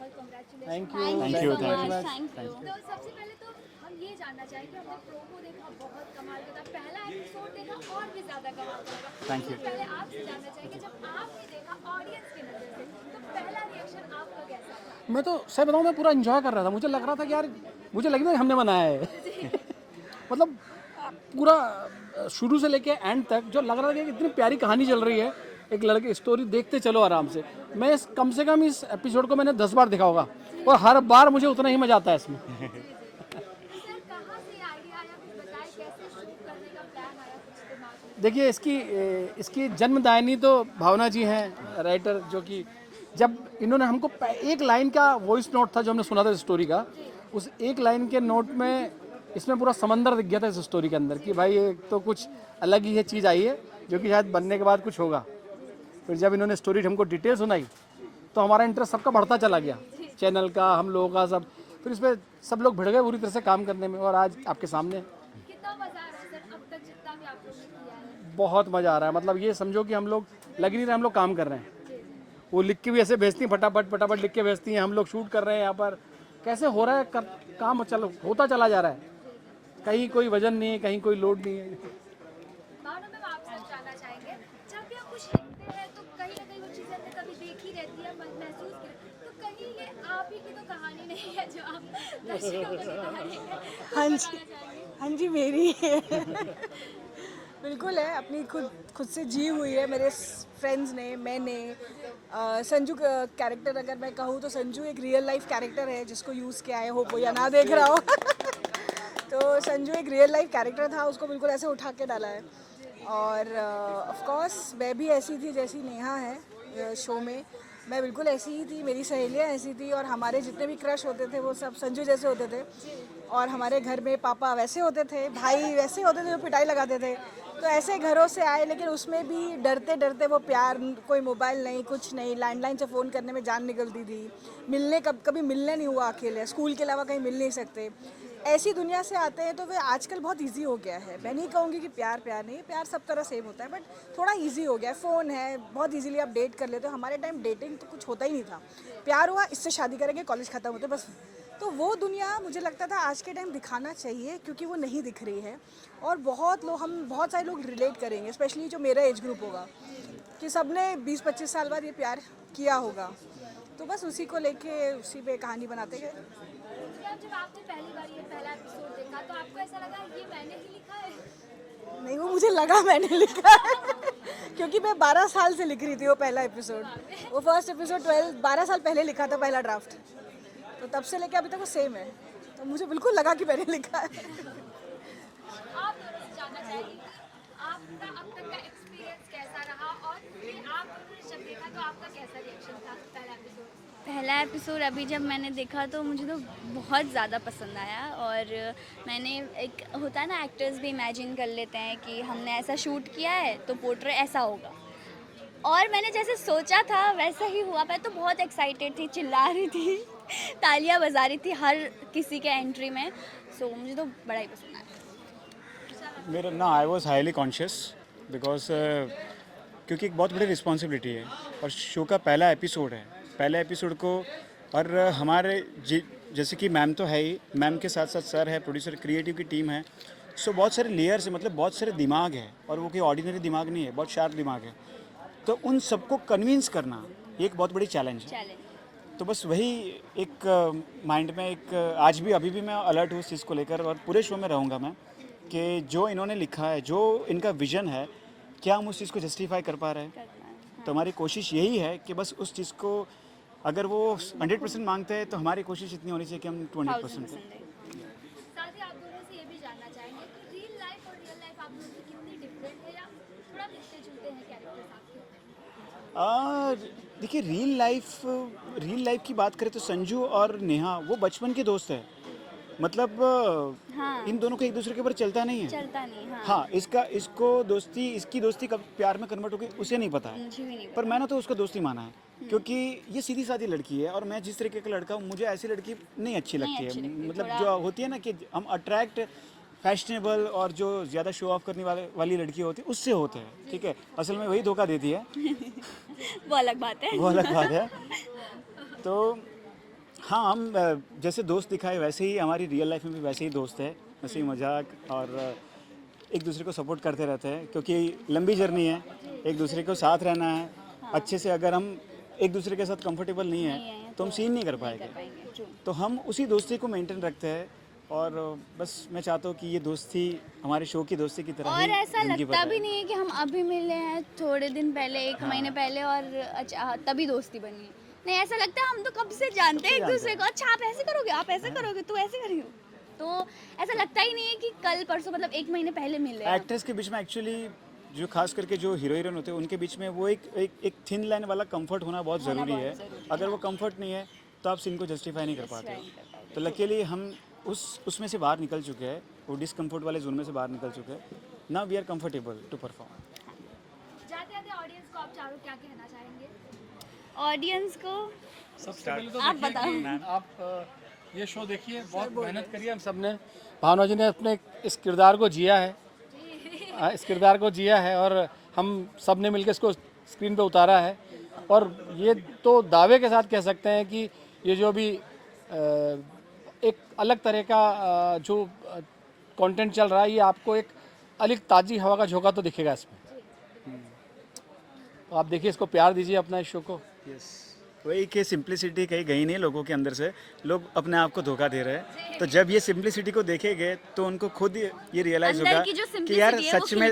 और congratulation. Thank you Thank you, very thank you. Much. Thank you. तो सबसे पहले तो हम ये जानना चाहेंगे, हमने प्रोमो देखा, बहुत कमाल का था, पहला एपिसोड देखा और भी ज़्यादा कमाल का लगा। Thank you. तो पहले आपसे जानना चाहेंगे, जब आपने देखा ऑडियंस की नज़र से, तो पहला रिएक्शन आपका कैसा था? मैं तो सही बताऊँ, मैं पूरा एंजॉय कर रहा था। मुझे लग रहा था कि यार, मुझे लग रहा है कि हमने बनाया है मतलब पूरा शुरू से लेके एंड तक जो लग रहा था कि इतनी प्यारी कहानी चल रही है, एक लड़के स्टोरी देखते चलो आराम से। मैं कम से कम इस एपिसोड को मैंने 10 बार देखा होगा और हर बार मुझे उतना ही मजा आता है इसमें। तो सर कहाँ से आइडिया आया, कुछ बताएं, कैसे शूट करने का प्लान आया कुछ दिमाग में? देखिए, इसकी जन्मदायिनी तो भावना जी हैं, राइटर, जो कि जब इन्होंने हमको एक लाइन का वॉइस नोट था जो हमने सुना था इस स्टोरी का, उस एक लाइन के नोट में इसमें पूरा समंदर दिख गया था इस स्टोरी के अंदर कि भाई एक तो कुछ अलग ही है चीज़ आई है जो कि शायद बनने के बाद कुछ होगा। फिर जब इन्होंने स्टोरी हमको डिटेल सुनाई तो हमारा इंटरेस्ट सबका बढ़ता चला गया, चैनल का, हम लोगों का, सब। फिर इस पर सब लोग भिड़ गए पूरी तरह से काम करने में और आज आपके सामने कितना मज़ा आ रहा है सर अब तक जितना भी आप लोगों ने किया है? बहुत मज़ा आ रहा है। मतलब ये समझो कि हम लोग लग नहीं रहे, हम लोग काम कर रहे हैं। वो लिख के भी ऐसे भेजती हैं, फटाफट फटाफट लिख के भेजती हैं, हम लोग शूट कर रहे हैं यहाँ पर। कैसे हो रहा है काम, चलो होता चला जा रहा है, कहीं कोई वजन नहीं है, कहीं कोई लोड नहीं है। भावना मैम, आपसे हम जानना चाहेंगे, जब भी हम कुछ लिखते हैं तो कहीं ना कहीं वो चीज़ें हमने कभी देखी रहती है, महसूस की, तो कहीं ये आप ही की तो कहानी नहीं है जो आप दर्शकों को दिखा रहे हैं? हाँ बताना जी, चाहेंगे। हाँ जी, मेरी है बिल्कुल है, अपनी खुद से जी हुई है। मेरे फ्रेंड्स ने, मैंने संजू का कैरेक्टर अगर मैं कहूँ तो संजू एक रियल लाइफ कैरेक्टर है जिसको यूज़ किया है, हो वो या ना देख रहा हो तो संजू एक रियल लाइफ कैरेक्टर था, उसको बिल्कुल ऐसे उठा के डाला है। और ऑफ कोर्स मैं भी ऐसी थी जैसी नेहा है शो में, मैं बिल्कुल ऐसी ही थी, मेरी सहेलियाँ ऐसी थी और हमारे जितने भी क्रश होते थे वो सब संजू जैसे होते थे। और हमारे घर में पापा वैसे होते थे, भाई वैसे होते थे जो पिटाई लगाते थे। तो ऐसे घरों से आए, लेकिन उसमें भी डरते डरते वो प्यार, कोई मोबाइल नहीं, कुछ नहीं, लैंडलाइन से फ़ोन करने में जान निकलती थी। मिलने कभी मिलने नहीं हुआ अकेले, स्कूल के अलावा कहीं मिल नहीं सकते। ऐसी दुनिया से आते हैं तो वे आजकल बहुत इजी हो गया है। मैं नहीं कहूँगी कि प्यार प्यार नहीं, प्यार सब तरह सेम होता है, बट थोड़ा इजी हो गया है। फ़ोन है, बहुत इजीली आप डेट कर लेते हो। हमारे टाइम डेटिंग तो कुछ होता ही नहीं था, प्यार हुआ इससे शादी करेंगे, कॉलेज ख़त्म होते बस। तो वो दुनिया मुझे लगता था आज के टाइम दिखाना चाहिए, क्योंकि वो नहीं दिख रही है। और बहुत सारे लोग रिलेट करेंगे, स्पेशली जो मेरा एज ग्रुप होगा, कि सबने 20-25 साल बाद ये प्यार किया होगा। तो बस उसी को लेके उसी पे कहानी बनाते गए। जब आपने पहली बार ये पहला एपिसोड देखा तो आपको ऐसा लगा ये मैंने ही लिखा है? नहीं, वो मुझे लगा मैंने लिखा क्योंकि मैं 12 साल से लिख रही थी वो पहला एपिसोड। वो फर्स्ट एपिसोड 12 साल पहले लिखा था, पहला ड्राफ्ट। तो तब से लेके अभी तक वो सेम है, तो मुझे बिल्कुल लगा कि मैंने लिखा है। आप दोनों से जानना चाहेंगे कि आपका अब तक का एक्सपीरियंस कैसा रहा और ये आप दोनों ने जब देखा तो आपका कैसा रिएक्शन था पहला एपिसोड? पहला एपिसोड अभी जब मैंने देखा तो मुझे तो बहुत ज़्यादा पसंद आया। और मैंने, एक होता है ना, एक्टर्स भी इमेजिन कर लेते हैं कि हमने ऐसा शूट किया है तो पोर्ट्रे ऐसा होगा, और मैंने जैसे सोचा था वैसा ही हुआ। मैं तो बहुत एक्साइटेड थी, चिल्ला रही थी तालियां बजा रही थी हर किसी के एंट्री में। सो मुझे तो बड़ा ही पसंद आया। मेरा ना, I was highly conscious because क्योंकि एक बहुत बड़ी रिस्पॉन्सिबिलिटी है और शो का पहला एपिसोड है। पहले एपिसोड को, और हमारे जैसे कि मैम तो है ही, मैम के साथ साथ सर है, प्रोड्यूसर, क्रिएटिव की टीम है। सो बहुत सारे लेयर्स है, मतलब बहुत सारे दिमाग है, और वो कोई ऑर्डिनरी दिमाग नहीं है, बहुत शार्प दिमाग है। तो उन सबको कन्विंस करना ये एक बहुत बड़ी चैलेंज है। तो बस वही एक माइंड में एक आज भी, अभी भी मैं अलर्ट हूँ उस चीज़ को लेकर, और पूरे शो में रहूँगा मैं कि जो इन्होंने लिखा है, जो इनका विजन है, क्या हम उस चीज़ को जस्टिफाई कर पा रहे हैं। तो हमारी कोशिश यही है कि बस उस चीज़ को, अगर वो 100% मांगते हैं तो हमारी कोशिश इतनी होनी चाहिए कि हम 20% दें। साथ ही आप दोनों से ये भी जानना चाहेंगे कि रियल लाइफ और रियल लाइफ आप दोनों की कितनी डिफरेंट है या थोड़ा मिलते जुलते हैं कैरेक्टर्स आपके? देखिए, रियल लाइफ की बात करें तो संजू और नेहा वो बचपन के दोस्त हैं। मतलब हाँ, इन दोनों को एक दूसरे के ऊपर चलता नहीं है। चलता नहीं। हाँ, हाँ, इसकी दोस्ती कब प्यार में कन्वर्ट हो गई उसे नहीं पता है, मुझे भी नहीं पर मैंने तो उसका दोस्ती माना है, क्योंकि ये सीधी सादी लड़की है और मैं जिस तरीके का लड़का हूँ, मुझे ऐसी लड़की नहीं अच्छी लगती है। मतलब जो होती है ना कि हम अट्रैक्ट फैशनेबल और जो ज़्यादा शो ऑफ करने वाली लड़की होती है उससे होते हैं, ठीक है। असल में वही धोखा देती है वो अलग बात है। वो अलग बात है। तो हाँ हम जैसे दोस्त दिखाए वैसे ही हमारी रियल लाइफ में भी वैसे ही दोस्त है, हंसी मजाक और एक दूसरे को सपोर्ट करते रहते हैं क्योंकि लंबी जर्नी है, एक दूसरे को साथ रहना है अच्छे से। अगर हम एक दूसरे के साथ कंफर्टेबल नहीं है तो हम सीन नहीं कर पाएंगे, तो हम उसी दोस्ती को मेंटेन रखते हैं। और बस मैं चाहता हूँ कि ये दोस्ती हमारे शो की दोस्ती की तरह और ही ऐसा जिंदगी लगता भर भी रहे। नहीं है कि हम अभी मिले हैं थोड़े दिन पहले, एक महीने पहले और अच्छा तभी दोस्ती बनी है। नहीं, ऐसा लगता है हम तो कब से जानते हैं एक दूसरे को। अच्छा आप ऐसे करोगे, आप ऐसे करोगे, तू ऐसे करियो, तो ऐसा लगता ही नहीं है कि कल परसों मतलब एक महीने पहले मिले हैं। एक्टर्स के बीच में एक्चुअली जो खास करके जो हीरो हीरोइन होते हैं उनके बीच में वो एक थिन लाइन वाला कंफर्ट होना बहुत ज़रूरी है। अगर वो कंफर्ट नहीं है तो आप सीन को जस्टिफाई नहीं कर पाते। तो लकीली हम उसमें से बाहर निकल चुके हैं, वो डिस्कम्फर्ट वाले जोन में से बाहर निकल चुके हैं। Now we are comfortable to perform. जाते जाते ऑडियंस को आप चारों क्या कहना चाहेंगे? ऑडियंस को सबसे पहले तो आप देखिए बताओ। कि आप ये शो देखिए, बहुत मेहनत करी है हम सब ने। भावना जी ने अपने इस किरदार को जिया है, इस किरदार को जिया है और हम सब ने मिलकर इसको स्क्रीन पे उतारा है। और ये तो दावे के साथ कह सकते हैं कि ये जो भी एक अलग तरह का जो कंटेंट चल रहा है, ये आपको एक अलग ताज़ी हवा का झोंका तो दिखेगा इसमें। तो आप देखिए, इसको प्यार दीजिए अपना इस शो को। वही कि सिंप्लिसिटी कहीं गई नहीं लोगों के अंदर से, लोग अपने आप को धोखा दे रहे हैं। तो जब ये सिंप्लिसिटी को देखेंगे तो उनको खुद ये रियलाइज अंदर होगा की जो कि यार simplicity है वो सच में